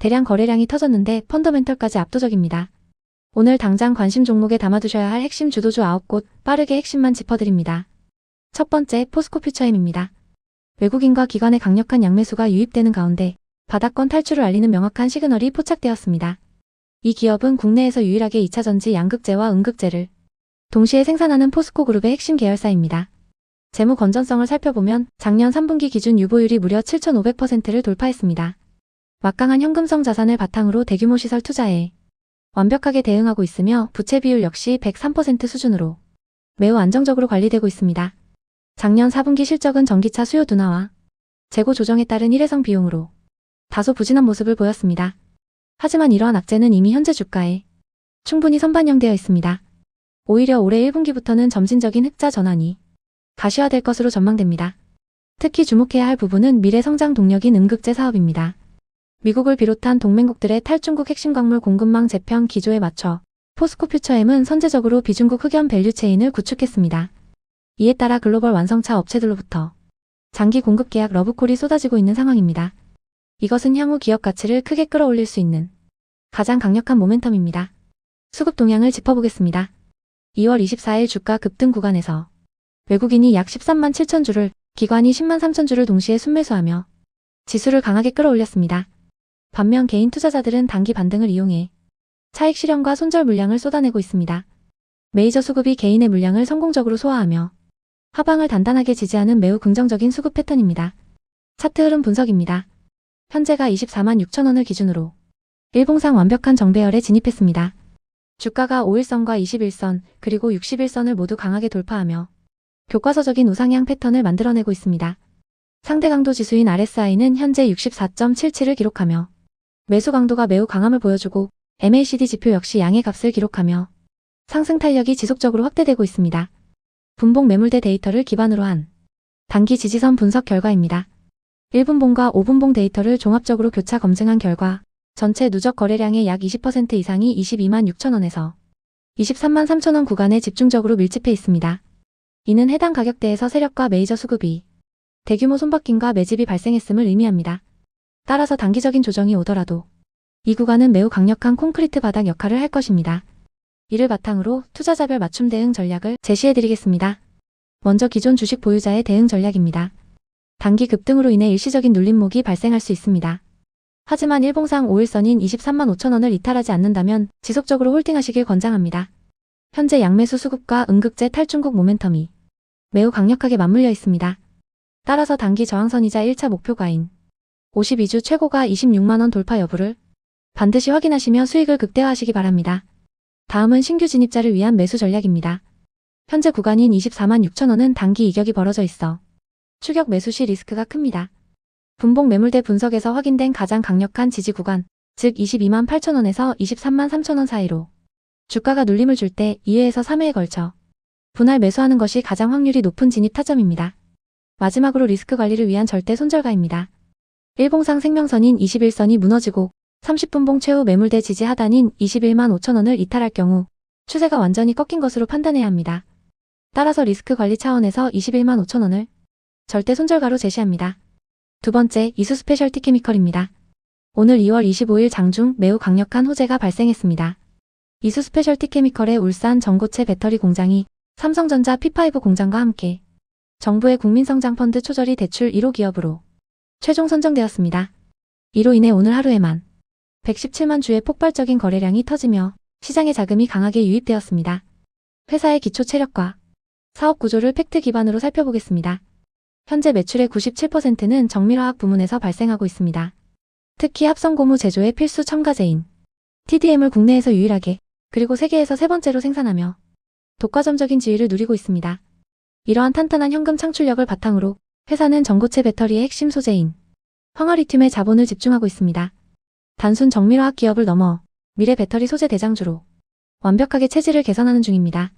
대량 거래량이 터졌는데 펀더멘털까지 압도적입니다. 오늘 당장 관심 종목에 담아두셔야 할 핵심 주도주 9곳 빠르게 핵심만 짚어드립니다. 첫 번째, 포스코 퓨처엠입니다. 외국인과 기관의 강력한 양매수가 유입되는 가운데 바닥권 탈출을 알리는 명확한 시그널이 포착되었습니다. 이 기업은 국내에서 유일하게 2차전지 양극재와 음극재를 동시에 생산하는 포스코 그룹의 핵심 계열사입니다. 재무 건전성을 살펴보면 작년 3분기 기준 유보율이 무려 7,500%를 돌파했습니다. 막강한 현금성 자산을 바탕으로 대규모 시설 투자에 완벽하게 대응하고 있으며 부채 비율 역시 103% 수준으로 매우 안정적으로 관리되고 있습니다. 작년 4분기 실적은 전기차 수요 둔화와 재고 조정에 따른 일회성 비용으로 다소 부진한 모습을 보였습니다. 하지만 이러한 악재는 이미 현재 주가에 충분히 선반영되어 있습니다. 오히려 올해 1분기부터는 점진적인 흑자 전환이 가시화될 것으로 전망됩니다. 특히 주목해야 할 부분은 미래 성장 동력인 음극재 사업입니다. 미국을 비롯한 동맹국들의 탈중국 핵심 광물 공급망 재편 기조에 맞춰 포스코 퓨처엠은 선제적으로 비중국 흑연 밸류체인을 구축했습니다. 이에 따라 글로벌 완성차 업체들로부터 장기 공급 계약 러브콜이 쏟아지고 있는 상황입니다. 이것은 향후 기업 가치를 크게 끌어올릴 수 있는 가장 강력한 모멘텀입니다. 수급 동향을 짚어보겠습니다. 2월 24일 주가 급등 구간에서 외국인이 약 13만 7천 주를, 기관이 10만 3천 주를 동시에 순매수하며 지수를 강하게 끌어올렸습니다. 반면 개인 투자자들은 단기 반등을 이용해 차익 실현과 손절 물량을 쏟아내고 있습니다. 메이저 수급이 개인의 물량을 성공적으로 소화하며 하방을 단단하게 지지하는 매우 긍정적인 수급 패턴입니다. 차트 흐름 분석입니다. 현재가 24만 6천 원을 기준으로 일봉상 완벽한 정배열에 진입했습니다. 주가가 5일선과 21선 그리고 61선을 모두 강하게 돌파하며 교과서적인 우상향 패턴을 만들어내고 있습니다. 상대 강도 지수인 RSI는 현재 64.77을 기록하며 매수 강도가 매우 강함을 보여주고 MACD 지표 역시 양의 값을 기록하며 상승 탄력이 지속적으로 확대되고 있습니다. 분봉 매물대 데이터를 기반으로 한 단기 지지선 분석 결과입니다. 1분봉과 5분봉 데이터를 종합적으로 교차 검증한 결과 전체 누적 거래량의 약 20% 이상이 22만 6천 원에서 23만 3천 원 구간에 집중적으로 밀집해 있습니다. 이는 해당 가격대에서 세력과 메이저 수급이 대규모 손바뀜과 매집이 발생했음을 의미합니다. 따라서 단기적인 조정이 오더라도 이 구간은 매우 강력한 콘크리트 바닥 역할을 할 것입니다. 이를 바탕으로 투자자별 맞춤 대응 전략을 제시해드리겠습니다. 먼저 기존 주식 보유자의 대응 전략입니다. 단기 급등으로 인해 일시적인 눌림목이 발생할 수 있습니다. 하지만 일봉상 5일선인 23만 5천 원을 이탈하지 않는다면 지속적으로 홀딩하시길 권장합니다. 현재 양매수 수급과 음극재 탈중국 모멘텀이 매우 강력하게 맞물려 있습니다. 따라서 단기 저항선이자 1차 목표가인 52주 최고가 26만원 돌파 여부를 반드시 확인하시며 수익을 극대화하시기 바랍니다. 다음은 신규 진입자를 위한 매수 전략입니다. 현재 구간인 24만 6천 원은 단기 이격이 벌어져 있어 추격 매수 시 리스크가 큽니다. 분봉 매물대 분석에서 확인된 가장 강력한 지지 구간, 즉 22만 8천 원에서 23만 3천 원 사이로 주가가 눌림을 줄 때 2회에서 3회에 걸쳐 분할 매수하는 것이 가장 확률이 높은 진입 타점입니다. 마지막으로 리스크 관리를 위한 절대 손절가입니다. 일봉상 생명선인 21선이 무너지고 30분봉 최후 매물대 지지 하단인 21만 5천 원을 이탈할 경우 추세가 완전히 꺾인 것으로 판단해야 합니다. 따라서 리스크 관리 차원에서 21만 5천 원을 절대 손절가로 제시합니다. 두 번째, 이수 스페셜티 케미컬입니다. 오늘 2월 25일 장중 매우 강력한 호재가 발생했습니다. 이수 스페셜티 케미컬의 울산 전고체 배터리 공장이 삼성전자 P5 공장과 함께 정부의 국민성장펀드 초저리 대출 1호 기업으로 최종 선정되었습니다. 이로 인해 오늘 하루에만 117만 주의 폭발적인 거래량이 터지며 시장의 자금이 강하게 유입되었습니다. 회사의 기초 체력과 사업 구조를 팩트 기반으로 살펴보겠습니다. 현재 매출의 97%는 정밀화학 부문에서 발생하고 있습니다. 특히 합성고무 제조의 필수 첨가제인 TDM을 국내에서 유일하게 그리고 세계에서 세 번째로 생산하며 독과점적인 지위를 누리고 있습니다. 이러한 탄탄한 현금 창출력을 바탕으로 회사는 전고체 배터리의 핵심 소재인 황화리튬에 자본을 집중하고 있습니다. 단순 정밀화학 기업을 넘어 미래 배터리 소재 대장주로 완벽하게 체질을 개선하는 중입니다.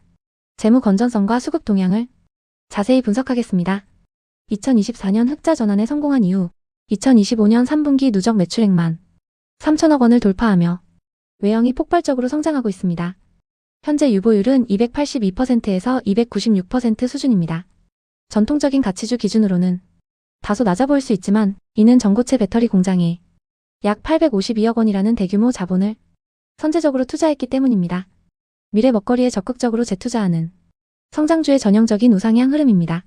재무 건전성과 수급 동향을 자세히 분석하겠습니다. 2024년 흑자 전환에 성공한 이후 2025년 3분기 누적 매출액만 3천억 원을 돌파하며 외형이 폭발적으로 성장하고 있습니다. 현재 유보율은 282%에서 296% 수준입니다. 전통적인 가치주 기준으로는 다소 낮아 보일 수 있지만 이는 전고체 배터리 공장에 약 852억 원이라는 대규모 자본을 선제적으로 투자했기 때문입니다. 미래 먹거리에 적극적으로 재투자하는 성장주의 전형적인 우상향 흐름입니다.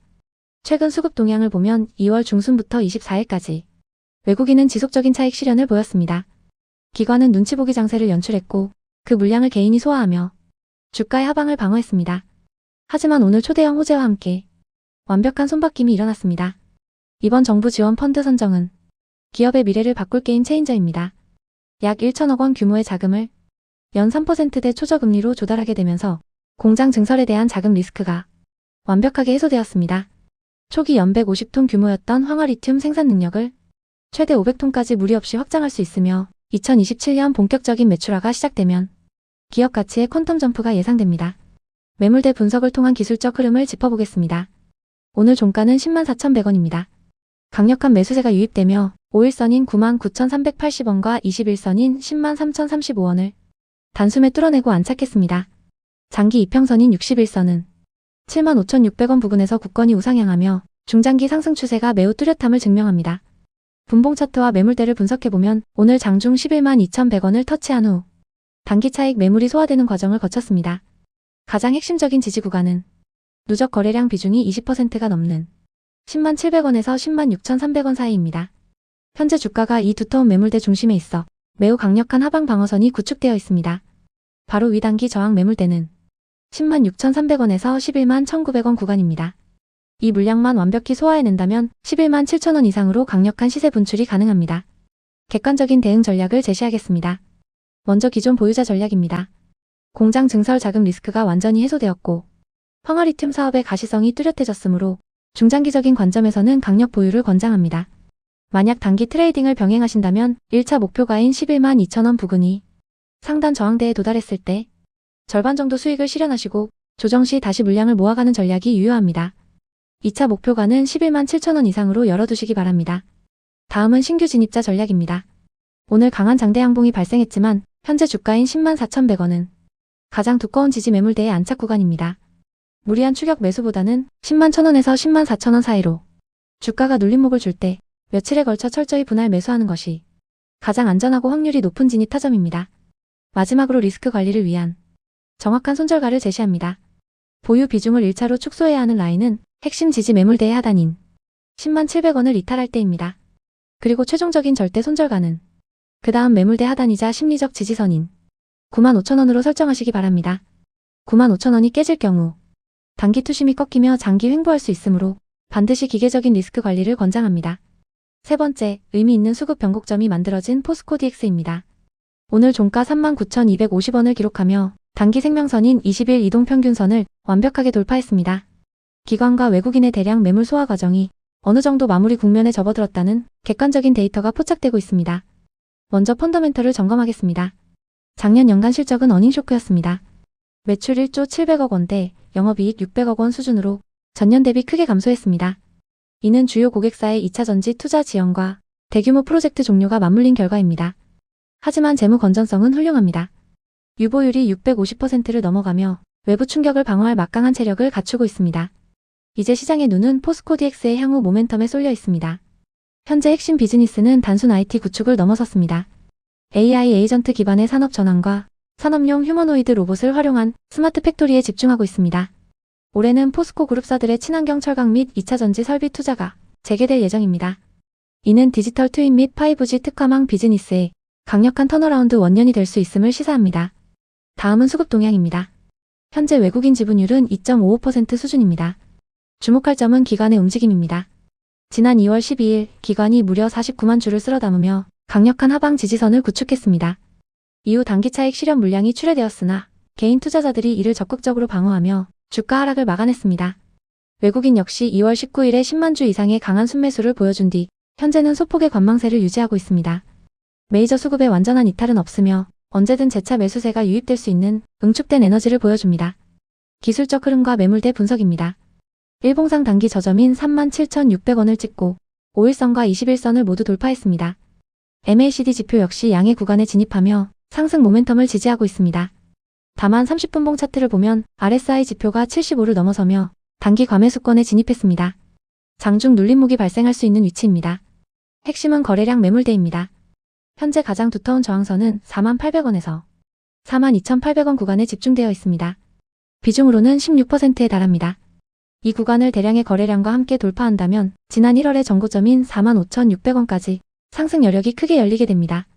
최근 수급 동향을 보면 2월 중순부터 24일까지 외국인은 지속적인 차익 실현을 보였습니다. 기관은 눈치보기 장세를 연출했고 그 물량을 개인이 소화하며 주가의 하방을 방어했습니다. 하지만 오늘 초대형 호재와 함께 완벽한 손바뀜이 일어났습니다. 이번 정부 지원 펀드 선정은 기업의 미래를 바꿀 게임 체인저입니다. 약 1천억 원 규모의 자금을 연 3%대 초저금리로 조달하게 되면서 공장 증설에 대한 자금 리스크가 완벽하게 해소되었습니다. 초기 연 150톤 규모였던 황화 리튬 생산 능력을 최대 500톤까지 무리 없이 확장할 수 있으며 2027년 본격적인 매출화가 시작되면 기업 가치의 퀀텀 점프가 예상됩니다. 매물대 분석을 통한 기술적 흐름을 짚어보겠습니다. 오늘 종가는 104,100원입니다. 강력한 매수세가 유입되며 5일선인 99,380원과 21선인 103,035원을 단숨에 뚫어내고 안착했습니다. 장기 이평선인 61선은 75,600원 부근에서 굳건히 우상향하며 중장기 상승 추세가 매우 뚜렷함을 증명합니다. 분봉 차트와 매물대를 분석해보면 오늘 장중 112,2,100원을 터치한 후 단기 차익 매물이 소화되는 과정을 거쳤습니다. 가장 핵심적인 지지 구간은 누적 거래량 비중이 20%가 넘는 107,000원에서 106,300원 사이입니다. 현재 주가가 이 두터운 매물대 중심에 있어 매우 강력한 하방 방어선이 구축되어 있습니다. 바로 위 단기 저항 매물대는 106,300원에서 111,900원 구간입니다. 이 물량만 완벽히 소화해낸다면 117,000원 이상으로 강력한 시세 분출이 가능합니다. 객관적인 대응 전략을 제시하겠습니다. 먼저 기존 보유자 전략입니다. 공장 증설 자금 리스크가 완전히 해소되었고 황화 리튬 사업의 가시성이 뚜렷해졌으므로 중장기적인 관점에서는 강력 보유를 권장합니다. 만약 단기 트레이딩을 병행하신다면 1차 목표가인 112,000원 부근이 상단 저항대에 도달했을 때 절반 정도 수익을 실현하시고 조정 시 다시 물량을 모아가는 전략이 유효합니다. 2차 목표가는 117,000원 이상으로 열어두시기 바랍니다. 다음은 신규 진입자 전략입니다. 오늘 강한 장대 양봉이 발생했지만 현재 주가인 104,100원은 가장 두꺼운 지지 매물대의 안착 구간입니다. 무리한 추격 매수보다는 101,000원에서 104,000원 사이로 주가가 눌림목을 줄 때 며칠에 걸쳐 철저히 분할 매수하는 것이 가장 안전하고 확률이 높은 진입 타점입니다. 마지막으로 리스크 관리를 위한 정확한 손절가를 제시합니다. 보유 비중을 1차로 축소해야 하는 라인은 핵심 지지 매물대의 하단인 107,000원을 이탈할 때입니다. 그리고 최종적인 절대 손절가는 그 다음 매물대 하단이자 심리적 지지선인 95,000원으로 설정하시기 바랍니다. 95,000원이 깨질 경우 단기 투심이 꺾이며 장기 횡보할 수 있으므로 반드시 기계적인 리스크 관리를 권장합니다. 세 번째, 의미 있는 수급 변곡점이 만들어진 포스코 DX입니다. 오늘 종가 39,250원을 기록하며 단기 생명선인 20일 이동평균선을 완벽하게 돌파했습니다. 기관과 외국인의 대량 매물 소화 과정이 어느 정도 마무리 국면에 접어들었다는 객관적인 데이터가 포착되고 있습니다. 먼저 펀더멘털을 점검하겠습니다. 작년 연간 실적은 어닝쇼크였습니다. 매출 1조 700억 원대, 영업이익 600억 원 수준으로 전년 대비 크게 감소했습니다. 이는 주요 고객사의 2차 전지 투자 지연과 대규모 프로젝트 종료가 맞물린 결과입니다. 하지만 재무 건전성은 훌륭합니다. 유보율이 650%를 넘어가며 외부 충격을 방어할 막강한 체력을 갖추고 있습니다. 이제 시장의 눈은 포스코 DX의 향후 모멘텀에 쏠려 있습니다. 현재 핵심 비즈니스는 단순 IT 구축을 넘어섰습니다. AI 에이전트 기반의 산업 전환과 산업용 휴머노이드 로봇을 활용한 스마트 팩토리에 집중하고 있습니다. 올해는 포스코 그룹사들의 친환경 철강 및 2차 전지 설비 투자가 재개될 예정입니다. 이는 디지털 트윈 및 5G 특화망 비즈니스의 강력한 턴어라운드 원년이 될 수 있음을 시사합니다. 다음은 수급 동향입니다. 현재 외국인 지분율은 2.55% 수준입니다. 주목할 점은 기관의 움직임입니다. 지난 2월 12일 기관이 무려 49만 주를 쓸어 담으며 강력한 하방 지지선을 구축했습니다. 이후 단기 차익 실현 물량이 출회되었으나 개인 투자자들이 이를 적극적으로 방어하며 주가 하락을 막아냈습니다. 외국인 역시 2월 19일에 10만 주 이상의 강한 순매수를 보여준 뒤 현재는 소폭의 관망세를 유지하고 있습니다. 메이저 수급의 완전한 이탈은 없으며 언제든 재차 매수세가 유입될 수 있는 응축된 에너지를 보여줍니다. 기술적 흐름과 매물대 분석입니다. 일봉상 단기 저점인 37,600원을 찍고 5일선과 21선을 모두 돌파했습니다. MACD 지표 역시 양의 구간에 진입하며 상승 모멘텀을 지지하고 있습니다. 다만 30분봉 차트를 보면 RSI 지표가 75를 넘어서며 단기 과매수권에 진입했습니다. 장중 눌림목이 발생할 수 있는 위치입니다. 핵심은 거래량 매물대입니다. 현재 가장 두터운 저항선은 48,000원에서 42,800원 구간에 집중되어 있습니다. 비중으로는 16%에 달합니다. 이 구간을 대량의 거래량과 함께 돌파한다면 지난 1월의 전고점인 45,600원까지 상승 여력이 크게 열리게 됩니다.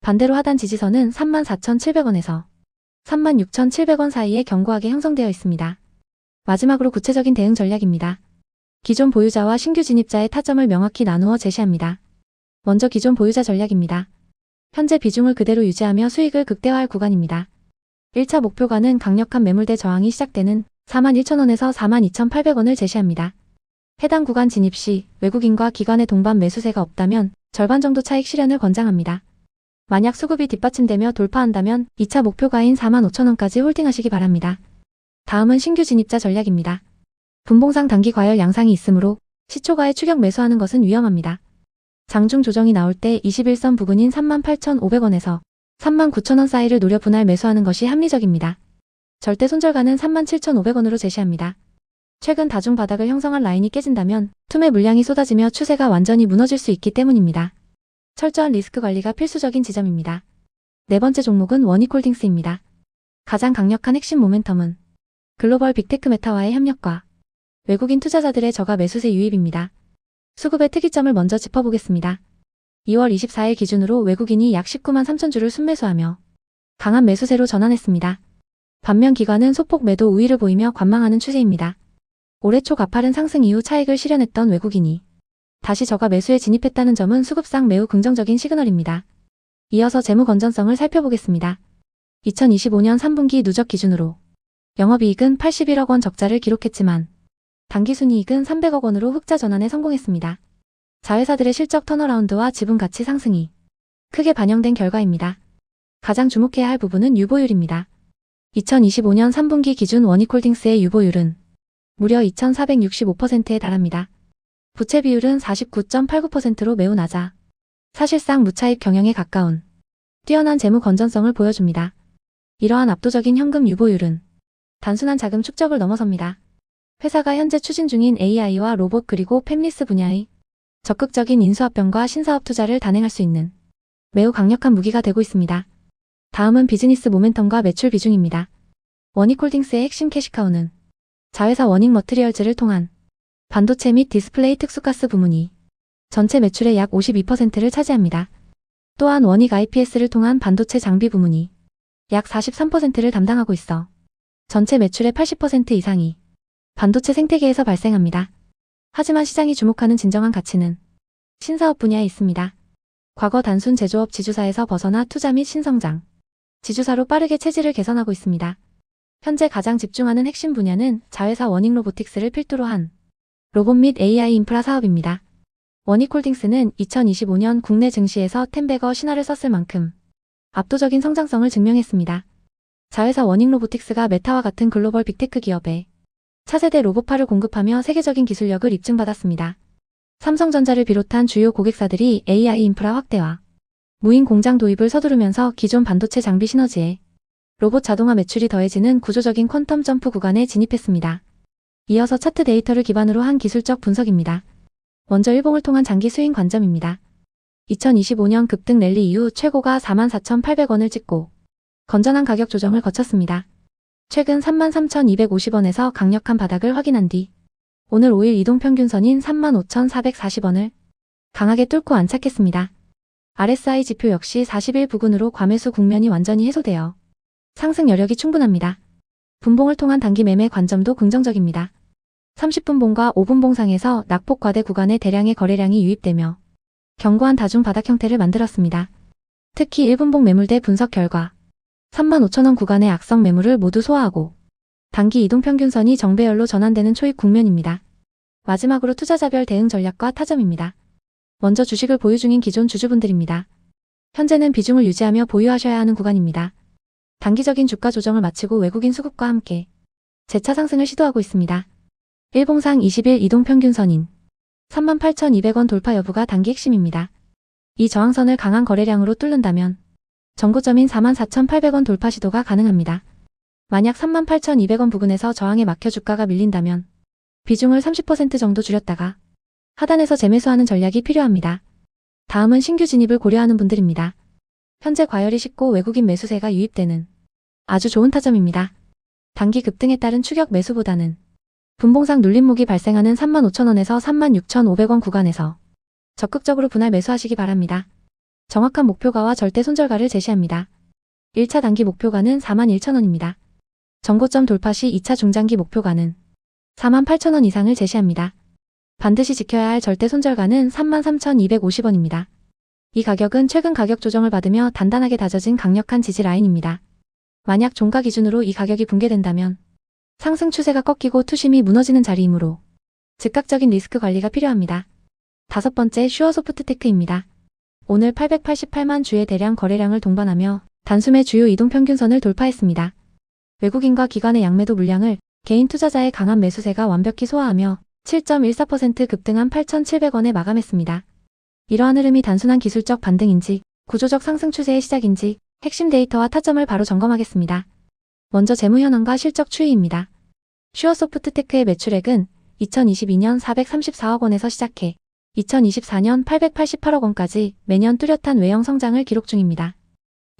반대로 하단 지지선은 34,700원에서 36,700원 사이에 견고하게 형성되어 있습니다. 마지막으로 구체적인 대응 전략입니다. 기존 보유자와 신규 진입자의 타점을 명확히 나누어 제시합니다. 먼저 기존 보유자 전략입니다. 현재 비중을 그대로 유지하며 수익을 극대화할 구간입니다. 1차 목표가는 강력한 매물대 저항이 시작되는 41,000원에서 42,800원을 제시합니다. 해당 구간 진입 시 외국인과 기관의 동반 매수세가 없다면 절반 정도 차익 실현을 권장합니다. 만약 수급이 뒷받침되며 돌파한다면 2차 목표가인 45,000원까지 홀딩하시기 바랍니다. 다음은 신규 진입자 전략입니다. 분봉상 단기 과열 양상이 있으므로 시초가에 추격 매수하는 것은 위험합니다. 장중 조정이 나올 때 21선 부근인 38,500원에서 39,000원 사이를 노려 분할 매수하는 것이 합리적입니다. 절대 손절가는 37,500원으로 제시합니다. 최근 다중 바닥을 형성한 라인이 깨진다면 투매 물량이 쏟아지며 추세가 완전히 무너질 수 있기 때문입니다. 철저한 리스크 관리가 필수적인 지점입니다. 네 번째 종목은 원익홀딩스입니다. 가장 강력한 핵심 모멘텀은 글로벌 빅테크 메타와의 협력과 외국인 투자자들의 저가 매수세 유입입니다. 수급의 특이점을 먼저 짚어보겠습니다. 2월 24일 기준으로 외국인이 약 19만 3천 주를 순매수하며 강한 매수세로 전환했습니다. 반면 기관은 소폭 매도 우위를 보이며 관망하는 추세입니다. 올해 초 가파른 상승 이후 차익을 실현했던 외국인이 다시 저가 매수에 진입했다는 점은 수급상 매우 긍정적인 시그널입니다. 이어서 재무 건전성을 살펴보겠습니다. 2025년 3분기 누적 기준으로 영업이익은 81억 원 적자를 기록했지만 당기순이익은 300억 원으로 흑자 전환에 성공했습니다. 자회사들의 실적 턴어라운드와 지분 가치 상승이 크게 반영된 결과입니다. 가장 주목해야 할 부분은 유보율입니다. 2025년 3분기 기준 원익홀딩스의 유보율은 무려 2,465%에 달합니다. 부채 비율은 49.89%로 매우 낮아 사실상 무차익 경영에 가까운 뛰어난 재무 건전성을 보여줍니다. 이러한 압도적인 현금 유보율은 단순한 자금 축적을 넘어섭니다. 회사가 현재 추진 중인 AI와 로봇 그리고 팹리스 분야의 적극적인 인수합병과 신사업 투자를 단행할 수 있는 매우 강력한 무기가 되고 있습니다. 다음은 비즈니스 모멘텀과 매출 비중입니다. 원익홀딩스의 핵심 캐시카우는 자회사 원익머트리얼즈를 통한 반도체 및 디스플레이 특수가스 부문이 전체 매출의 약 52%를 차지합니다. 또한 원익 IPS를 통한 반도체 장비 부문이 약 43%를 담당하고 있어 전체 매출의 80% 이상이 반도체 생태계에서 발생합니다. 하지만 시장이 주목하는 진정한 가치는 신사업 분야에 있습니다. 과거 단순 제조업 지주사에서 벗어나 투자 및 신성장 지주사로 빠르게 체질을 개선하고 있습니다. 현재 가장 집중하는 핵심 분야는 자회사 원익로보틱스를 필두로 한 로봇 및 AI 인프라 사업입니다. 원익홀딩스는 2025년 국내 증시에서 텐베거 신화를 썼을 만큼 압도적인 성장성을 증명했습니다. 자회사 원익로보틱스가 메타와 같은 글로벌 빅테크 기업에 차세대 로봇파를 공급하며 세계적인 기술력을 입증받았습니다. 삼성전자를 비롯한 주요 고객사들이 AI 인프라 확대와 무인 공장 도입을 서두르면서 기존 반도체 장비 시너지에 로봇 자동화 매출이 더해지는 구조적인 퀀텀 점프 구간에 진입했습니다. 이어서 차트 데이터를 기반으로 한 기술적 분석입니다. 먼저 일봉을 통한 장기 스윙 관점입니다. 2025년 급등 랠리 이후 최고가 44,800원을 찍고 건전한 가격 조정을 거쳤습니다. 최근 33,250원에서 강력한 바닥을 확인한 뒤 오늘 5일 이동평균선인 35,440원을 강하게 뚫고 안착했습니다. RSI 지표 역시 40일 부근으로 과매수 국면이 완전히 해소되어 상승 여력이 충분합니다. 분봉을 통한 단기 매매 관점도 긍정적입니다. 30분봉과 5분봉상에서 낙폭 과대 구간에 대량의 거래량이 유입되며 견고한 다중 바닥 형태를 만들었습니다. 특히 1분봉 매물대 분석 결과 35,000원 구간의 악성 매물을 모두 소화하고 단기 이동평균선이 정배열로 전환되는 초입 국면입니다. 마지막으로 투자자별 대응 전략과 타점입니다. 먼저 주식을 보유 중인 기존 주주분들입니다. 현재는 비중을 유지하며 보유하셔야 하는 구간입니다. 단기적인 주가 조정을 마치고 외국인 수급과 함께 재차 상승을 시도하고 있습니다. 일봉상 20일 이동평균선인 38,200원 돌파 여부가 단기 핵심입니다. 이 저항선을 강한 거래량으로 뚫는다면 전고점인 44,800원 돌파 시도가 가능합니다. 만약 38,200원 부근에서 저항에 막혀 주가가 밀린다면 비중을 30% 정도 줄였다가 하단에서 재매수하는 전략이 필요합니다. 다음은 신규 진입을 고려하는 분들입니다. 현재 과열이 쉽고 외국인 매수세가 유입되는 아주 좋은 타점입니다. 단기 급등에 따른 추격 매수보다는 분봉상 눌림목이 발생하는 35,000원에서 36,500원 구간에서 적극적으로 분할 매수하시기 바랍니다. 정확한 목표가와 절대 손절가를 제시합니다. 1차 단기 목표가는 41,000원입니다. 전고점 돌파 시 2차 중장기 목표가는 48,000원 이상을 제시합니다. 반드시 지켜야 할 절대 손절가는 33,250원입니다. 이 가격은 최근 가격 조정을 받으며 단단하게 다져진 강력한 지지 라인입니다. 만약 종가 기준으로 이 가격이 붕괴된다면 상승 추세가 꺾이고 투심이 무너지는 자리이므로 즉각적인 리스크 관리가 필요합니다. 다섯 번째, 슈어소프트테크입니다. 오늘 888만 주의 대량 거래량을 동반하며 단숨에 주요 이동평균선을 돌파했습니다. 외국인과 기관의 양매도 물량을 개인 투자자의 강한 매수세가 완벽히 소화하며 7.14% 급등한 8,700원에 마감했습니다. 이러한 흐름이 단순한 기술적 반등인지 구조적 상승 추세의 시작인지 핵심 데이터와 타점을 바로 점검하겠습니다. 먼저 재무 현황과 실적 추이입니다. 슈어소프트테크의 매출액은 2022년 434억 원에서 시작해 2024년 888억 원까지 매년 뚜렷한 외형 성장을 기록 중입니다.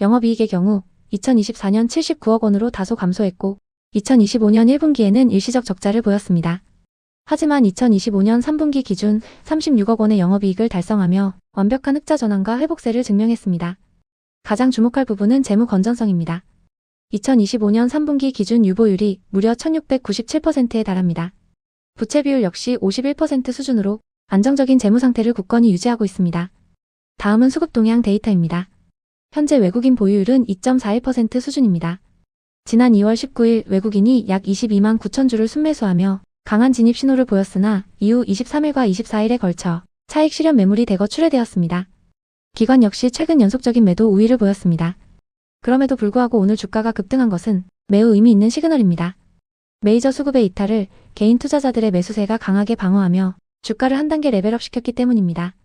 영업이익의 경우 2024년 79억 원으로 다소 감소했고 2025년 1분기에는 일시적 적자를 보였습니다. 하지만 2025년 3분기 기준 36억 원의 영업이익을 달성하며 완벽한 흑자 전환과 회복세를 증명했습니다. 가장 주목할 부분은 재무 건전성입니다. 2025년 3분기 기준 유보율이 무려 1697%에 달합니다. 부채 비율 역시 51% 수준으로 안정적인 재무 상태를 굳건히 유지하고 있습니다. 다음은 수급 동향 데이터입니다. 현재 외국인 보유율은 2.41% 수준입니다. 지난 2월 19일 외국인이 약 22만 9천 주를 순매수하며 강한 진입 신호를 보였으나 이후 23일과 24일에 걸쳐 차익 실현 매물이 대거 출회되었습니다. 기관 역시 최근 연속적인 매도 우위를 보였습니다. 그럼에도 불구하고 오늘 주가가 급등한 것은 매우 의미 있는 시그널입니다. 메이저 수급의 이탈을 개인 투자자들의 매수세가 강하게 방어하며 주가를 한 단계 레벨업 시켰기 때문입니다.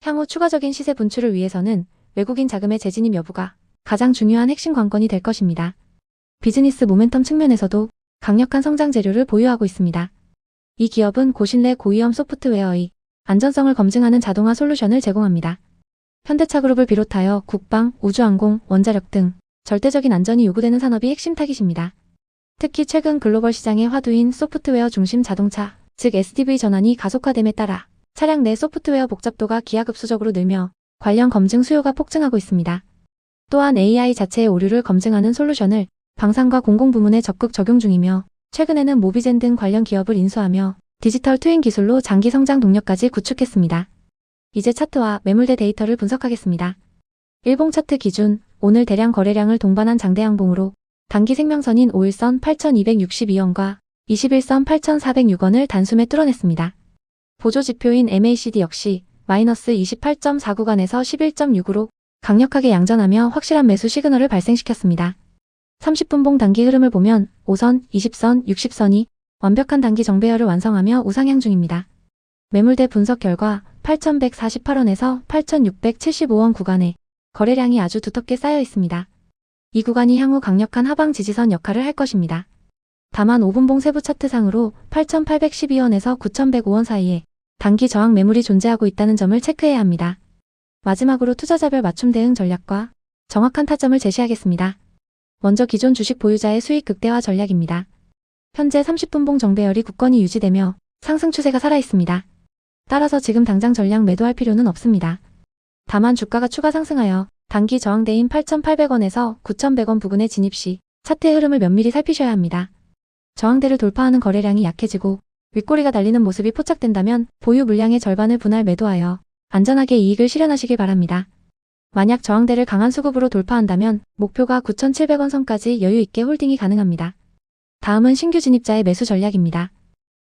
향후 추가적인 시세 분출을 위해서는 외국인 자금의 재진입 여부가 가장 중요한 핵심 관건이 될 것입니다. 비즈니스 모멘텀 측면에서도 강력한 성장 재료를 보유하고 있습니다. 이 기업은 고신뢰 고위험 소프트웨어의 안전성을 검증하는 자동화 솔루션을 제공합니다. 현대차그룹을 비롯하여 국방, 우주항공, 원자력 등 절대적인 안전이 요구되는 산업이 핵심 타깃입니다. 특히 최근 글로벌 시장의 화두인 소프트웨어 중심 자동차, 즉 SDV 전환이 가속화됨에 따라 차량 내 소프트웨어 복잡도가 기하급수적으로 늘며 관련 검증 수요가 폭증하고 있습니다. 또한 AI 자체의 오류를 검증하는 솔루션을 방산과 공공부문에 적극 적용 중이며 최근에는 모비젠 등 관련 기업을 인수하며 디지털 트윈 기술로 장기 성장 동력까지 구축했습니다. 이제 차트와 매물대 데이터를 분석하겠습니다. 일봉 차트 기준 오늘 대량 거래량을 동반한 장대양봉으로 단기 생명선인 5일선 8,262원과 21선 8,406원을 단숨에 뚫어냈습니다. 보조지표인 MACD 역시 마이너스 28.4 구간에서 11.6으로 강력하게 양전하며 확실한 매수 시그널을 발생시켰습니다. 30분봉 단기 흐름을 보면 5선, 20선, 60선이 완벽한 단기 정배열을 완성하며 우상향 중입니다. 매물대 분석 결과 8,148원에서 8,675원 구간에 거래량이 아주 두텁게 쌓여 있습니다. 이 구간이 향후 강력한 하방 지지선 역할을 할 것입니다. 다만 5분봉 세부 차트상으로 8,812원에서 9,105원 사이에 단기 저항 매물이 존재하고 있다는 점을 체크해야 합니다. 마지막으로 투자자별 맞춤 대응 전략과 정확한 타점을 제시하겠습니다. 먼저 기존 주식 보유자의 수익 극대화 전략입니다. 현재 30분봉 정배열이 굳건히 유지되며 상승 추세가 살아있습니다. 따라서 지금 당장 전량 매도할 필요는 없습니다. 다만 주가가 추가 상승하여 단기 저항대인 8,800원에서 9,100원 부근에 진입 시 차트의 흐름을 면밀히 살피셔야 합니다. 저항대를 돌파하는 거래량이 약해지고 윗꼬리가 달리는 모습이 포착된다면 보유 물량의 절반을 분할 매도하여 안전하게 이익을 실현하시길 바랍니다. 만약 저항대를 강한 수급으로 돌파한다면 목표가 9,700원 선까지 여유 있게 홀딩이 가능합니다. 다음은 신규 진입자의 매수 전략입니다.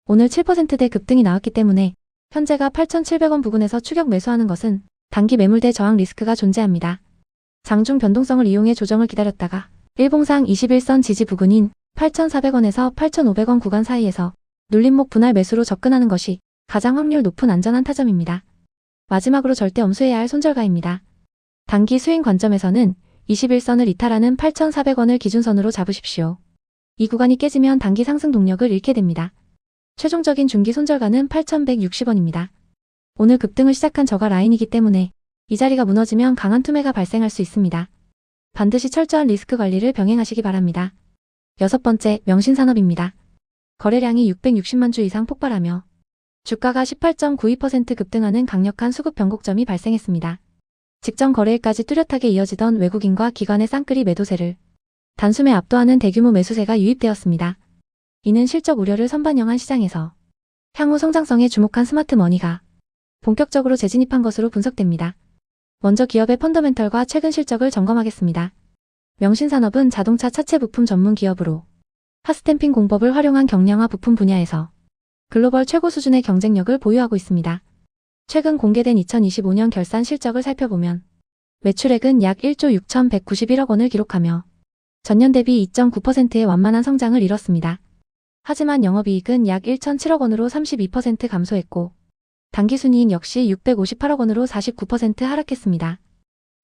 오늘 7%대 급등이 나왔기 때문에 현재가 8,700원 부근에서 추격 매수하는 것은 단기 매물대 저항 리스크가 존재합니다. 장중 변동성을 이용해 조정을 기다렸다가 일봉상 21선 지지 부근인 8,400원에서 8,500원 구간 사이에서 눌림목 분할 매수로 접근하는 것이 가장 확률 높은 안전한 타점입니다. 마지막으로 절대 엄수해야 할 손절가입니다. 단기 스윙 관점에서는 21선을 이탈하는 8,400원을 기준선으로 잡으십시오. 이 구간이 깨지면 단기 상승 동력을 잃게 됩니다. 최종적인 중기 손절가는 8,160원입니다. 오늘 급등을 시작한 저가 라인이기 때문에 이 자리가 무너지면 강한 투매가 발생할 수 있습니다. 반드시 철저한 리스크 관리를 병행하시기 바랍니다. 6번째, 명신산업입니다. 거래량이 660만 주 이상 폭발하며 주가가 18.92% 급등하는 강력한 수급 변곡점이 발생했습니다. 직전 거래일까지 뚜렷하게 이어지던 외국인과 기관의 쌍끌이 매도세를 단숨에 압도하는 대규모 매수세가 유입되었습니다. 이는 실적 우려를 선반영한 시장에서 향후 성장성에 주목한 스마트머니가 본격적으로 재진입한 것으로 분석됩니다. 먼저 기업의 펀더멘털과 최근 실적을 점검하겠습니다. 명신산업은 자동차 차체 부품 전문 기업으로 핫스탬핑 공법을 활용한 경량화 부품 분야에서 글로벌 최고 수준의 경쟁력을 보유하고 있습니다. 최근 공개된 2025년 결산 실적을 살펴보면 매출액은 약 1조 6,191억 원을 기록하며 전년 대비 2.9%의 완만한 성장을 이뤘습니다. 하지만 영업이익은 약 1,007억 원으로 32% 감소했고 당기순이익 역시 658억 원으로 49% 하락했습니다.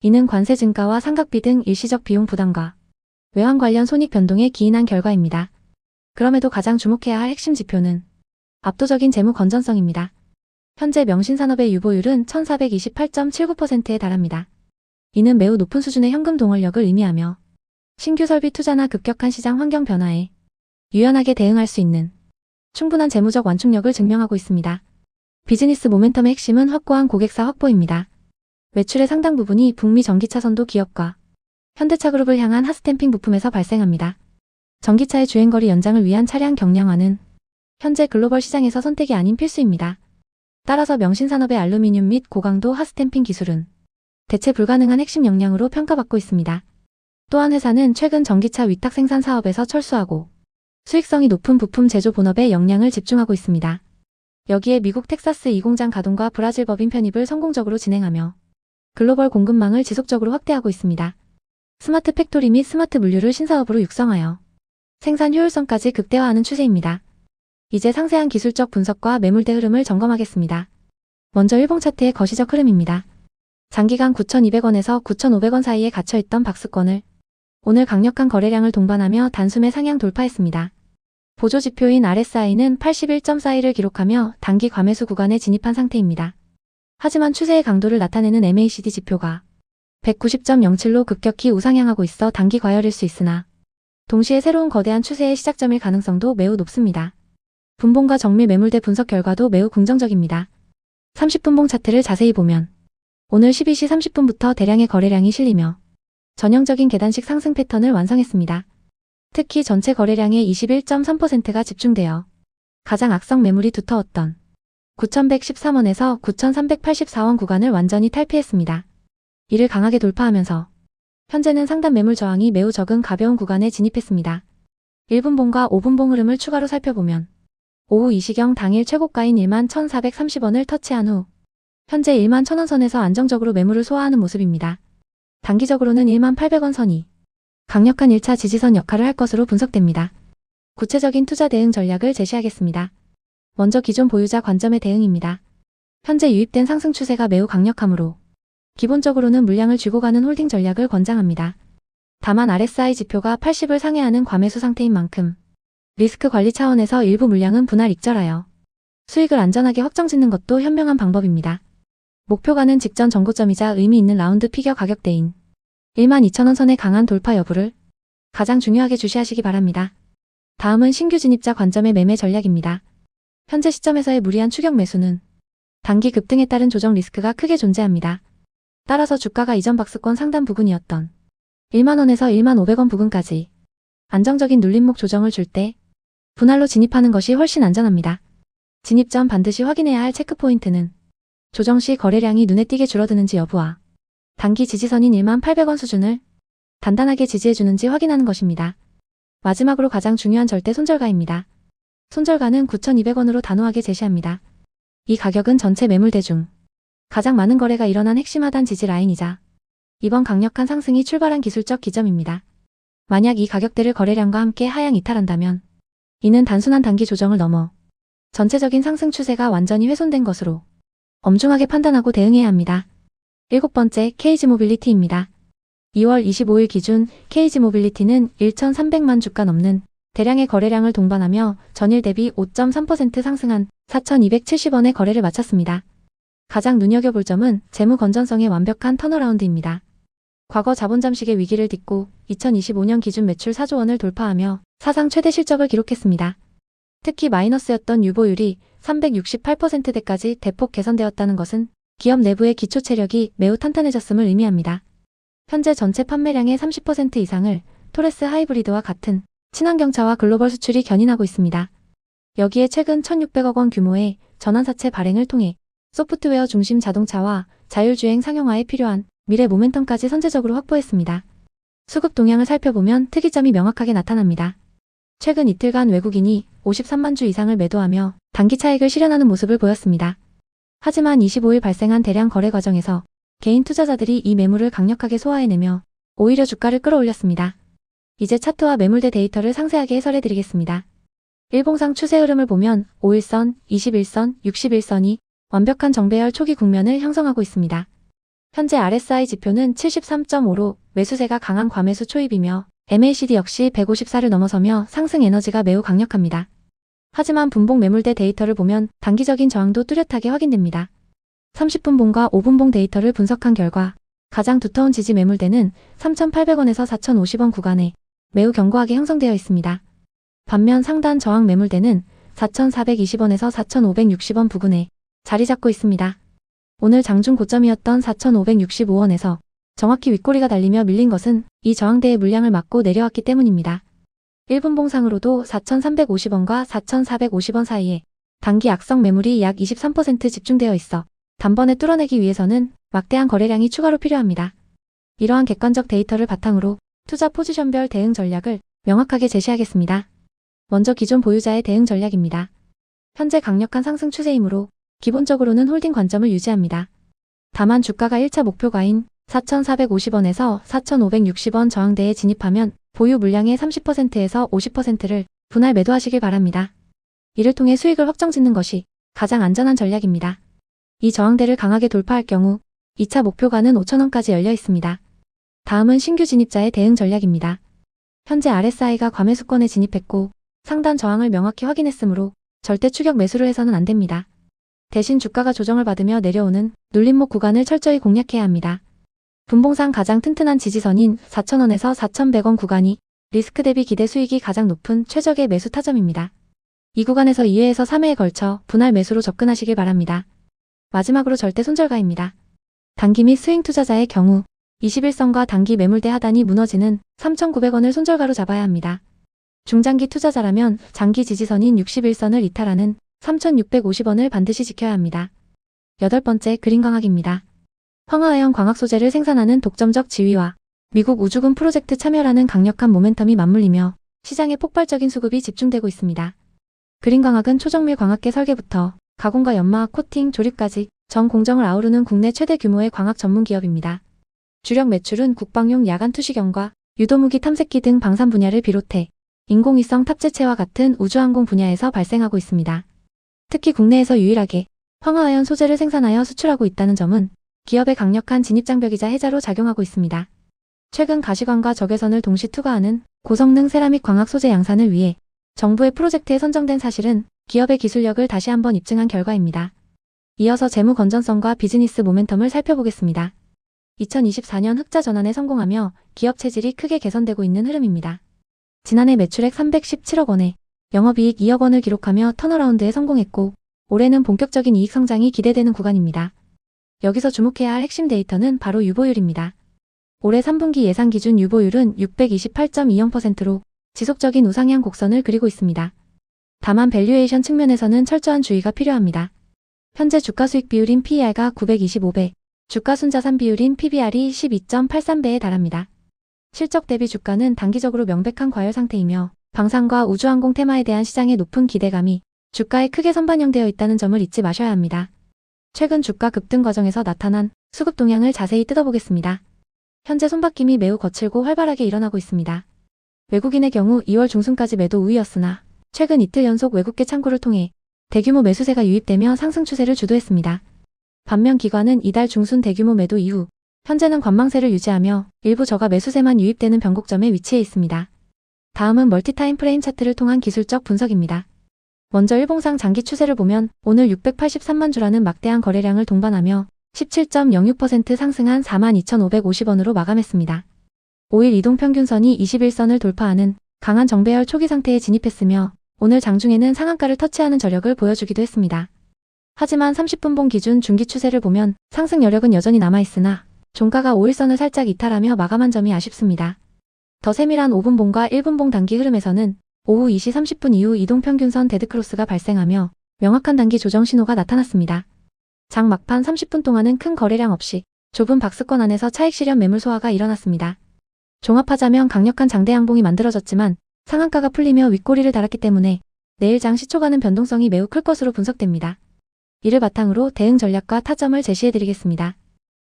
이는 관세 증가와 상각비 등 일시적 비용 부담과 외환 관련 손익 변동에 기인한 결과입니다. 그럼에도 가장 주목해야 할 핵심 지표는 압도적인 재무 건전성입니다. 현재 명신산업의 유보율은 1428.79%에 달합니다. 이는 매우 높은 수준의 현금 동원력을 의미하며 신규 설비 투자나 급격한 시장 환경 변화에 유연하게 대응할 수 있는 충분한 재무적 완충력을 증명하고 있습니다. 비즈니스 모멘텀의 핵심은 확고한 고객사 확보입니다. 매출의 상당 부분이 북미 전기차 선도 기업과 현대차그룹을 향한 핫스탬핑 부품에서 발생합니다. 전기차의 주행거리 연장을 위한 차량 경량화는 현재 글로벌 시장에서 선택이 아닌 필수입니다. 따라서 명신산업의 알루미늄 및 고강도 핫스탬핑 기술은 대체 불가능한 핵심 역량으로 평가받고 있습니다. 또한 회사는 최근 전기차 위탁 생산 사업에서 철수하고 수익성이 높은 부품 제조 본업에 역량을 집중하고 있습니다. 여기에 미국 텍사스 2공장 가동과 브라질 법인 편입을 성공적으로 진행하며 글로벌 공급망을 지속적으로 확대하고 있습니다. 스마트 팩토리 및 스마트 물류를 신사업으로 육성하여 생산 효율성까지 극대화하는 추세입니다. 이제 상세한 기술적 분석과 매물대 흐름을 점검하겠습니다. 먼저 일봉 차트의 거시적 흐름입니다. 장기간 9,200원에서 9,500원 사이에 갇혀있던 박스권을 오늘 강력한 거래량을 동반하며 단숨에 상향 돌파했습니다. 보조지표인 RSI는 81.41을 기록하며 단기 과매수 구간에 진입한 상태입니다. 하지만 추세의 강도를 나타내는 MACD 지표가 190.07로 급격히 우상향하고 있어 단기 과열일 수 있으나 동시에 새로운 거대한 추세의 시작점일 가능성도 매우 높습니다. 분봉과 정밀 매물대 분석 결과도 매우 긍정적입니다. 30분봉 차트를 자세히 보면 오늘 12시 30분부터 대량의 거래량이 실리며 전형적인 계단식 상승 패턴을 완성했습니다. 특히 전체 거래량의 21.3%가 집중되어 가장 악성 매물이 두터웠던 9,113원에서 9,384원 구간을 완전히 탈피했습니다. 이를 강하게 돌파하면서 현재는 상단 매물 저항이 매우 적은 가벼운 구간에 진입했습니다. 1분봉과 5분봉 흐름을 추가로 살펴보면 오후 2시경 당일 최고가인 11,430원을 터치한 후 현재 11,000원 선에서 안정적으로 매물을 소화하는 모습입니다. 단기적으로는 18,000원 선이 강력한 1차 지지선 역할을 할 것으로 분석됩니다. 구체적인 투자 대응 전략을 제시하겠습니다. 먼저 기존 보유자 관점의 대응입니다. 현재 유입된 상승 추세가 매우 강력하므로 기본적으로는 물량을 쥐고 가는 홀딩 전략을 권장합니다. 다만 RSI 지표가 80을 상회하는 과매수 상태인 만큼 리스크 관리 차원에서 일부 물량은 분할 익절하여 수익을 안전하게 확정짓는 것도 현명한 방법입니다. 목표가는 직전 전고점이자 의미 있는 라운드 피겨 가격대인 12,000원 선의 강한 돌파 여부를 가장 중요하게 주시하시기 바랍니다. 다음은 신규 진입자 관점의 매매 전략입니다. 현재 시점에서의 무리한 추격 매수는 단기 급등에 따른 조정 리스크가 크게 존재합니다. 따라서 주가가 이전 박스권 상단 부근이었던 10,000원에서 15,000원 부근까지 안정적인 눌림목 조정을 줄 때 분할로 진입하는 것이 훨씬 안전합니다. 진입 전 반드시 확인해야 할 체크포인트는 조정 시 거래량이 눈에 띄게 줄어드는지 여부와 단기 지지선인 18,000원 수준을 단단하게 지지해주는지 확인하는 것입니다. 마지막으로 가장 중요한 절대 손절가입니다. 손절가는 9,200원으로 단호하게 제시합니다. 이 가격은 전체 매물대 중 가장 많은 거래가 일어난 핵심 하단 지지 라인이자 이번 강력한 상승이 출발한 기술적 기점입니다. 만약 이 가격대를 거래량과 함께 하향 이탈한다면 이는 단순한 단기 조정을 넘어 전체적인 상승 추세가 완전히 훼손된 것으로 엄중하게 판단하고 대응해야 합니다. 7번째, KG모빌리티입니다. 2월 25일 기준 KG모빌리티는 1,300만 주가 넘는 대량의 거래량을 동반하며 전일 대비 5.3% 상승한 4,270원의 거래를 마쳤습니다. 가장 눈여겨볼 점은 재무 건전성의 완벽한 턴어라운드입니다. 과거 자본 잠식의 위기를 딛고 2025년 기준 매출 4조 원을 돌파하며 사상 최대 실적을 기록했습니다. 특히 마이너스였던 유보율이 368%대까지 대폭 개선되었다는 것은 기업 내부의 기초 체력이 매우 탄탄해졌음을 의미합니다. 현재 전체 판매량의 30% 이상을 토레스 하이브리드와 같은 친환경차와 글로벌 수출이 견인하고 있습니다. 여기에 최근 1,600억 원 규모의 전환사채 발행을 통해 소프트웨어 중심 자동차와 자율주행 상용화에 필요한 미래 모멘텀까지 선제적으로 확보했습니다. 수급 동향을 살펴보면 특이점이 명확하게 나타납니다. 최근 이틀간 외국인이 53만 주 이상을 매도하며 단기 차익을 실현하는 모습을 보였습니다. 하지만 25일 발생한 대량 거래 과정에서 개인 투자자들이 이 매물을 강력하게 소화해내며 오히려 주가를 끌어올렸습니다. 이제 차트와 매물대 데이터를 상세하게 해설해드리겠습니다. 일봉상 추세 흐름을 보면 5일선, 21선, 61선이 완벽한 정배열 초기 국면을 형성하고 있습니다. 현재 RSI 지표는 73.5로 매수세가 강한 과매수 초입이며 MACD 역시 154를 넘어서며 상승 에너지가 매우 강력합니다. 하지만 분봉 매물대 데이터를 보면 단기적인 저항도 뚜렷하게 확인됩니다. 30분봉과 5분봉 데이터를 분석한 결과 가장 두터운 지지 매물대는 3,800원에서 4,050원 구간에 매우 견고하게 형성되어 있습니다. 반면 상단 저항 매물대는 4,420원에서 4,560원 부근에 자리 잡고 있습니다. 오늘 장중 고점이었던 4,565원에서 정확히 윗꼬리가 달리며 밀린 것은 이 저항대의 물량을 막고 내려왔기 때문입니다. 1분봉상으로도 4,350원과 4,450원 사이에 단기 악성 매물이 약 23% 집중되어 있어 단번에 뚫어내기 위해서는 막대한 거래량이 추가로 필요합니다. 이러한 객관적 데이터를 바탕으로 투자 포지션별 대응 전략을 명확하게 제시하겠습니다. 먼저 기존 보유자의 대응 전략입니다. 현재 강력한 상승 추세이므로 기본적으로는 홀딩 관점을 유지합니다. 다만 주가가 1차 목표가인 4,450원에서 4,560원 저항대에 진입하면 보유 물량의 30%에서 50%를 분할 매도하시길 바랍니다. 이를 통해 수익을 확정짓는 것이 가장 안전한 전략입니다. 이 저항대를 강하게 돌파할 경우 2차 목표가는 5,000원까지 열려 있습니다. 다음은 신규 진입자의 대응 전략입니다. 현재 RSI가 과매수권에 진입했고 상단 저항을 명확히 확인했으므로 절대 추격 매수를 해서는 안 됩니다. 대신 주가가 조정을 받으며 내려오는 눌림목 구간을 철저히 공략해야 합니다. 분봉상 가장 튼튼한 지지선인 4,000원에서 4,100원 구간이 리스크 대비 기대 수익이 가장 높은 최적의 매수 타점입니다. 이 구간에서 2회에서 3회에 걸쳐 분할 매수로 접근하시길 바랍니다. 마지막으로 절대 손절가입니다. 단기 및 스윙 투자자의 경우 21선과 단기 매물대 하단이 무너지는 3,900원을 손절가로 잡아야 합니다. 중장기 투자자라면 장기 지지선인 61선을 이탈하는 3,650원을 반드시 지켜야 합니다. 8번째 그린 광학입니다. 황화아연 광학 소재를 생산하는 독점적 지위와 미국 우주군 프로젝트 참여라는 강력한 모멘텀이 맞물리며 시장에 폭발적인 수급이 집중되고 있습니다. 그린 광학은 초정밀 광학계 설계부터 가공과 연마, 코팅, 조립까지 전 공정을 아우르는 국내 최대 규모의 광학 전문 기업입니다. 주력 매출은 국방용 야간 투시경과 유도무기 탐색기 등 방산 분야를 비롯해 인공위성 탑재체와 같은 우주항공 분야에서 발생하고 있습니다. 특히 국내에서 유일하게 황화아연 소재를 생산하여 수출하고 있다는 점은 기업의 강력한 진입장벽이자 해자로 작용하고 있습니다. 최근 가시광과 적외선을 동시 투과하는 고성능 세라믹 광학 소재 양산을 위해 정부의 프로젝트에 선정된 사실은 기업의 기술력을 다시 한번 입증한 결과입니다. 이어서 재무 건전성과 비즈니스 모멘텀을 살펴보겠습니다. 2024년 흑자 전환에 성공하며 기업 체질이 크게 개선되고 있는 흐름입니다. 지난해 매출액 317억 원에 영업이익 2억 원을 기록하며 턴어라운드에 성공했고 올해는 본격적인 이익 성장이 기대되는 구간입니다. 여기서 주목해야 할 핵심 데이터는 바로 유보율입니다. 올해 3분기 예상 기준 유보율은 628.20%로 지속적인 우상향 곡선을 그리고 있습니다. 다만 밸류에이션 측면에서는 철저한 주의가 필요합니다. 현재 주가 수익 비율인 PER가 925배, 주가 순자산 비율인 PBR이 12.83배에 달합니다. 실적 대비 주가는 단기적으로 명백한 과열 상태이며 방산과 우주항공 테마에 대한 시장의 높은 기대감이 주가에 크게 선반영되어 있다는 점을 잊지 마셔야 합니다. 최근 주가 급등 과정에서 나타난 수급 동향을 자세히 뜯어보겠습니다. 현재 손바뀜이 매우 거칠고 활발하게 일어나고 있습니다. 외국인의 경우 2월 중순까지 매도 우위였으나 최근 이틀 연속 외국계 창구를 통해 대규모 매수세가 유입되며 상승 추세를 주도했습니다. 반면 기관은 이달 중순 대규모 매도 이후 현재는 관망세를 유지하며 일부 저가 매수세만 유입되는 변곡점에 위치해 있습니다. 다음은 멀티타임 프레임 차트를 통한 기술적 분석입니다. 먼저 일봉상 장기 추세를 보면 오늘 683만 주라는 막대한 거래량을 동반하며 17.06% 상승한 42,550원으로 마감했습니다. 5일 이동평균선이 21선을 돌파하는 강한 정배열 초기 상태에 진입했으며 오늘 장중에는 상한가를 터치하는 저력을 보여주기도 했습니다. 하지만 30분봉 기준 중기 추세를 보면 상승 여력은 여전히 남아있으나 종가가 5일선을 살짝 이탈하며 마감한 점이 아쉽습니다. 더 세밀한 5분봉과 1분봉 단기 흐름에서는 오후 2시 30분 이후 이동평균선 데드크로스가 발생하며 명확한 단기 조정 신호가 나타났습니다. 장 막판 30분 동안은 큰 거래량 없이 좁은 박스권 안에서 차익 실현 매물 소화가 일어났습니다. 종합하자면 강력한 장대 양봉이 만들어졌지만 상한가가 풀리며 윗꼬리를 달았기 때문에 내일 장 시초가는 변동성이 매우 클 것으로 분석됩니다. 이를 바탕으로 대응 전략과 타점을 제시해드리겠습니다.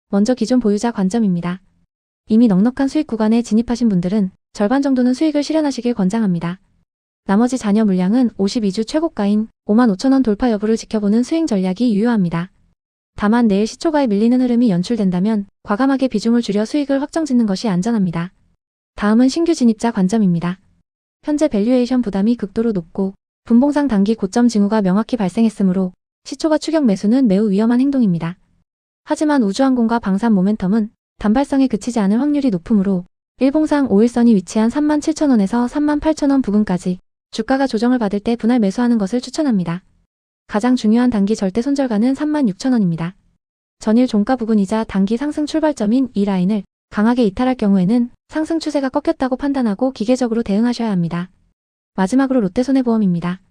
먼저 기존 보유자 관점입니다. 이미 넉넉한 수익 구간에 진입하신 분들은 절반 정도는 수익을 실현하시길 권장합니다. 나머지 잔여 물량은 52주 최고가인 55,000원 돌파 여부를 지켜보는 스윙 전략이 유효합니다. 다만 내일 시초가에 밀리는 흐름이 연출된다면 과감하게 비중을 줄여 수익을 확정짓는 것이 안전합니다. 다음은 신규 진입자 관점입니다. 현재 밸류에이션 부담이 극도로 높고 분봉상 단기 고점 징후가 명확히 발생했으므로 시초가 추격 매수는 매우 위험한 행동입니다. 하지만 우주항공과 방산 모멘텀은 단발성에 그치지 않을 확률이 높으므로 일봉상 5일선이 위치한 37,000원에서 38,000원 부근까지 주가가 조정을 받을 때 분할 매수하는 것을 추천합니다. 가장 중요한 단기 절대 손절가는 36,000원입니다. 전일 종가 부근이자 단기 상승 출발점인 이 라인을 강하게 이탈할 경우에는 상승 추세가 꺾였다고 판단하고 기계적으로 대응하셔야 합니다. 마지막으로 롯데손해보험입니다.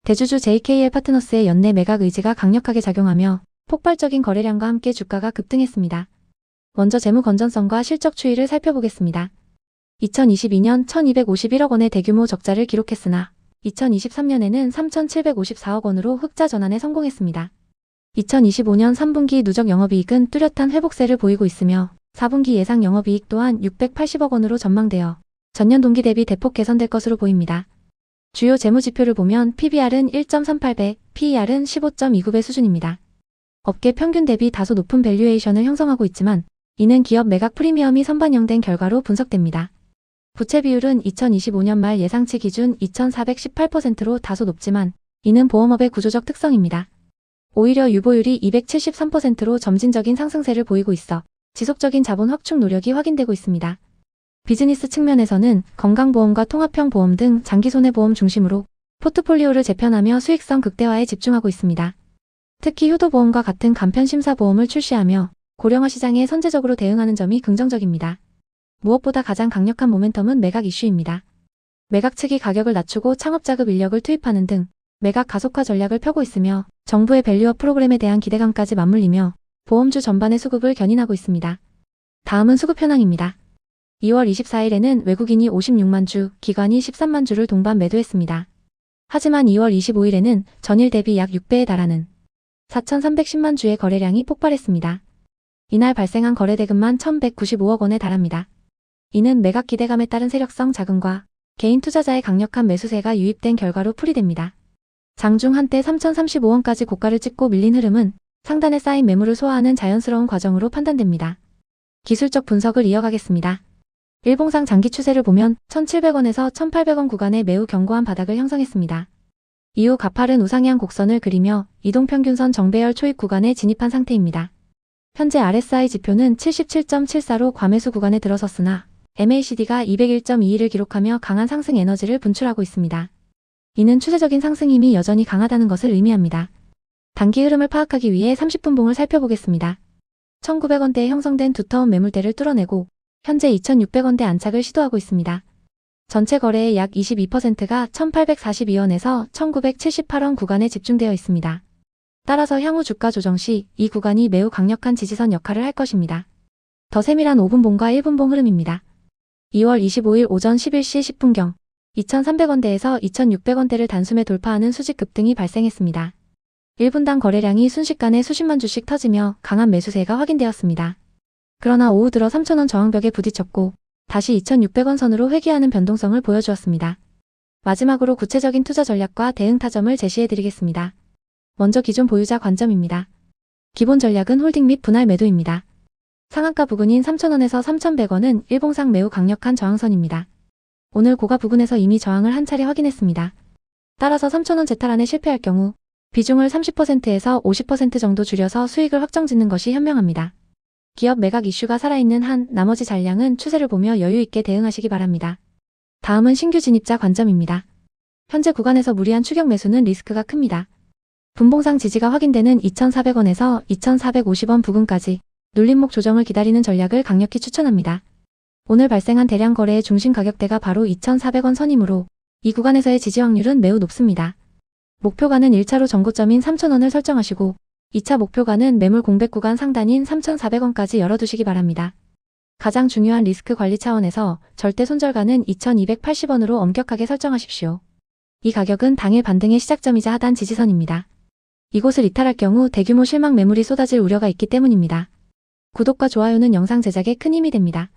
대주주 JKL 파트너스의 연내 매각 의지가 강력하게 작용하며 폭발적인 거래량과 함께 주가가 급등했습니다. 먼저 재무 건전성과 실적 추이를 살펴보겠습니다. 2022년 1,251억 원의 대규모 적자를 기록했으나 2023년에는 3,754억 원으로 흑자 전환에 성공했습니다. 2025년 3분기 누적 영업이익은 뚜렷한 회복세를 보이고 있으며 4분기 예상 영업이익 또한 680억 원으로 전망되어 전년 동기 대비 대폭 개선될 것으로 보입니다. 주요 재무지표를 보면 PBR은 1.38배, PER은 15.29배 수준입니다. 업계 평균 대비 다소 높은 밸류에이션을 형성하고 있지만 이는 기업 매각 프리미엄이 선반영된 결과로 분석됩니다. 부채 비율은 2025년 말 예상치 기준 2,418%로 다소 높지만 이는 보험업의 구조적 특성입니다. 오히려 유보율이 273%로 점진적인 상승세를 보이고 있어 지속적인 자본 확충 노력이 확인되고 있습니다. 비즈니스 측면에서는 건강보험과 통합형 보험 등 장기손해보험 중심으로 포트폴리오를 재편하며 수익성 극대화에 집중하고 있습니다. 특히 효도보험과 같은 간편심사보험을 출시하며 고령화 시장에 선제적으로 대응하는 점이 긍정적입니다. 무엇보다 가장 강력한 모멘텀은 매각 이슈입니다. 매각 측이 가격을 낮추고 창업자급 인력을 투입하는 등 매각 가속화 전략을 펴고 있으며 정부의 밸류업 프로그램에 대한 기대감까지 맞물리며 보험주 전반의 수급을 견인하고 있습니다. 다음은 수급 현황입니다. 2월 24일에는 외국인이 56만 주, 기관이 13만 주를 동반 매도했습니다. 하지만 2월 25일에는 전일 대비 약 6배에 달하는 4,310만 주의 거래량이 폭발했습니다. 이날 발생한 거래대금만 1,195억 원에 달합니다. 이는 매각 기대감에 따른 세력성 자금과 개인 투자자의 강력한 매수세가 유입된 결과로 풀이됩니다. 장중 한때 3,035원까지 고가를 찍고 밀린 흐름은 상단에 쌓인 매물을 소화하는 자연스러운 과정으로 판단됩니다. 기술적 분석을 이어가겠습니다. 일봉상 장기 추세를 보면 1,700원에서 1,800원 구간에 매우 견고한 바닥을 형성했습니다. 이후 가파른 우상향 곡선을 그리며 이동평균선 정배열 초입 구간에 진입한 상태입니다. 현재 RSI 지표는 77.74로 과매수 구간에 들어섰으나 MACD가 201.21을 기록하며 강한 상승 에너지를 분출하고 있습니다. 이는 추세적인 상승 힘이 여전히 강하다는 것을 의미합니다. 단기 흐름을 파악하기 위해 30분봉을 살펴보겠습니다. 1,900원대에 형성된 두터운 매물대를 뚫어내고 현재 2,600원대 안착을 시도하고 있습니다. 전체 거래의 약 22%가 1,842원에서 1,978원 구간에 집중되어 있습니다. 따라서 향후 주가 조정 시 이 구간이 매우 강력한 지지선 역할을 할 것입니다. 더 세밀한 5분봉과 1분봉 흐름입니다. 2월 25일 오전 11시 10분경 2,300원대에서 2,600원대를 단숨에 돌파하는 수직 급등이 발생했습니다. 1분당 거래량이 순식간에 수십만 주씩 터지며 강한 매수세가 확인되었습니다. 그러나 오후 들어 3,000원 저항벽에 부딪혔고 다시 2,600원 선으로 회귀하는 변동성을 보여주었습니다. 마지막으로 구체적인 투자 전략과 대응 타점을 제시해드리겠습니다. 먼저 기존 보유자 관점입니다. 기본 전략은 홀딩 및 분할 매도입니다. 상한가 부근인 3,000원에서 3,100원은 일봉상 매우 강력한 저항선입니다. 오늘 고가 부근에서 이미 저항을 한 차례 확인했습니다. 따라서 3,000원 재탈환에 실패할 경우 비중을 30%에서 50% 정도 줄여서 수익을 확정짓는 것이 현명합니다. 기업 매각 이슈가 살아있는 한 나머지 잔량은 추세를 보며 여유있게 대응하시기 바랍니다. 다음은 신규 진입자 관점입니다. 현재 구간에서 무리한 추격 매수는 리스크가 큽니다. 분봉상 지지가 확인되는 2,400원에서 2,450원 부근까지 눌림목 조정을 기다리는 전략을 강력히 추천합니다. 오늘 발생한 대량 거래의 중심 가격대가 바로 2,400원 선이므로 이 구간에서의 지지 확률은 매우 높습니다. 목표가는 1차로 전고점인 3,000원을 설정하시고 2차 목표가는 매물 공백 구간 상단인 3,400원까지 열어두시기 바랍니다. 가장 중요한 리스크 관리 차원에서 절대 손절가는 2,280원으로 엄격하게 설정하십시오. 이 가격은 당일 반등의 시작점이자 하단 지지선입니다. 이곳을 이탈할 경우 대규모 실망 매물이 쏟아질 우려가 있기 때문입니다. 구독과 좋아요는 영상 제작에 큰 힘이 됩니다.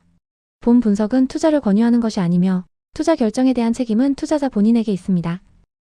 본 분석은 투자를 권유하는 것이 아니며 투자 결정에 대한 책임은 투자자 본인에게 있습니다.